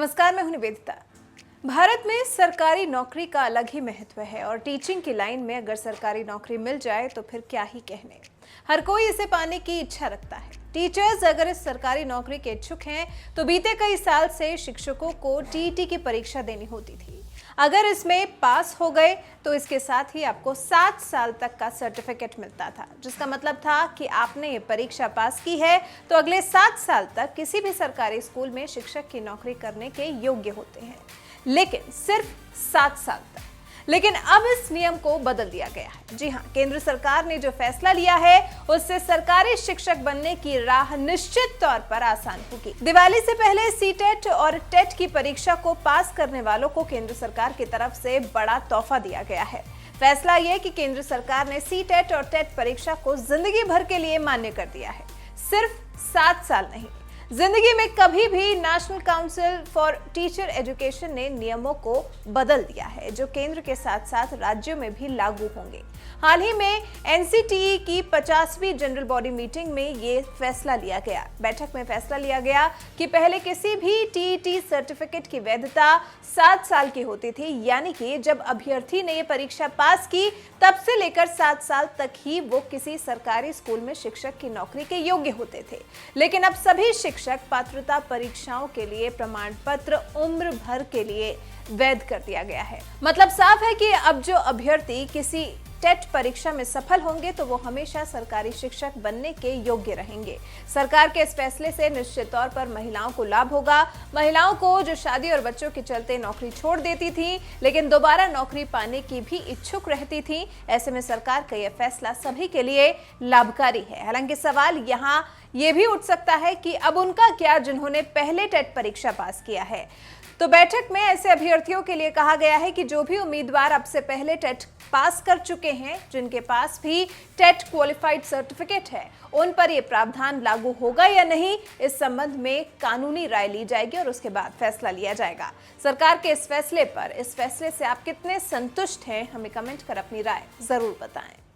नमस्कार, मैं हूं निवेदिता। भारत में सरकारी नौकरी का अलग ही महत्व है और टीचिंग की लाइन में अगर सरकारी नौकरी मिल जाए तो फिर क्या ही कहने। हर कोई इसे पाने की इच्छा रखता है। टीचर्स अगर इस सरकारी नौकरी के इच्छुक हैं तो बीते कई साल से शिक्षकों को टीईटी की परीक्षा देनी होती थी। अगर इसमें पास हो गए तो इसके साथ ही आपको 7 साल तक का सर्टिफिकेट मिलता था, जिसका मतलब था कि आपने ये परीक्षा पास की है तो अगले 7 साल तक किसी भी सरकारी स्कूल में शिक्षक की नौकरी करने के योग्य होते हैं, लेकिन सिर्फ 7 साल तक। लेकिन अब इस नियम को बदल दिया गया है। जी हां, केंद्र सरकार ने जो फैसला लिया है उससे सरकारी शिक्षक बनने की राह निश्चित तौर पर आसान होगी। दिवाली से पहले सीटेट और टेट की परीक्षा को पास करने वालों को केंद्र सरकार की तरफ से बड़ा तोहफा दिया गया है। फैसला यह कि केंद्र सरकार ने सीटेट और टेट परीक्षा को जिंदगी भर के लिए मान्य कर दिया है, सिर्फ 7 साल नहीं। जिंदगी में कभी भी national council for teacher education ने नियमों को बदल दिया है, जो केंद्र के साथ साथ राज्यों में भी लागू होंगे। हाल ही में एनसीटीई की 50वीं जनरल बॉडी मीटिंग में ये फैसला लिया गया। बैठक में फैसला लिया गया कि पहले किसी भी टीईटी सर्टिफिकेट की वैधता 7 साल की होती थी, यानी कि जब अभ्यर्थी ने ये परीक्षा पास की तब से लेकर 7 साल तक ही वो किसी सरकारी स्कूल में शिक्षक की नौकरी के योग्य होते थे। लेकिन अब सभी शिक्षक पात्रता परीक्षाओं के लिए प्रमाण पत्र उम्र भर के लिए वैध कर दिया गया है। मतलब साफ है कि अब जो अभ्यर्थी किसी टेट परीक्षा में सफल होंगे तो वो हमेशा सरकारी शिक्षक बनने के योग्य रहेंगे। सरकार के इस फैसले से निश्चित तौर पर महिलाओं को लाभ होगा। महिलाओं को जो शादी और बच्चों के चलते नौकरी छोड़ देती थी लेकिन दोबारा नौकरी पाने की भी इच्छुक रहती थी, ऐसे में सरकार का यह फैसला सभी के लिए लाभकारी है। हालांकि सवाल यहाँ ये भी उठ सकता है कि अब उनका क्या जिन्होंने पहले टेट परीक्षा पास किया है। तो बैठक में ऐसे अभ्यर्थियों के लिए कहा गया है कि जो भी उम्मीदवार अब से पहले टेट पास कर चुके हैं, जिनके पास भी टेट क्वालिफाइड सर्टिफिकेट है, उन पर यह प्रावधान लागू होगा या नहीं, इस संबंध में कानूनी राय ली जाएगी और उसके बाद फैसला लिया जाएगा। सरकार के इस फैसले से आप कितने संतुष्ट हैं, हमें कमेंट कर अपनी राय जरूर बताएं।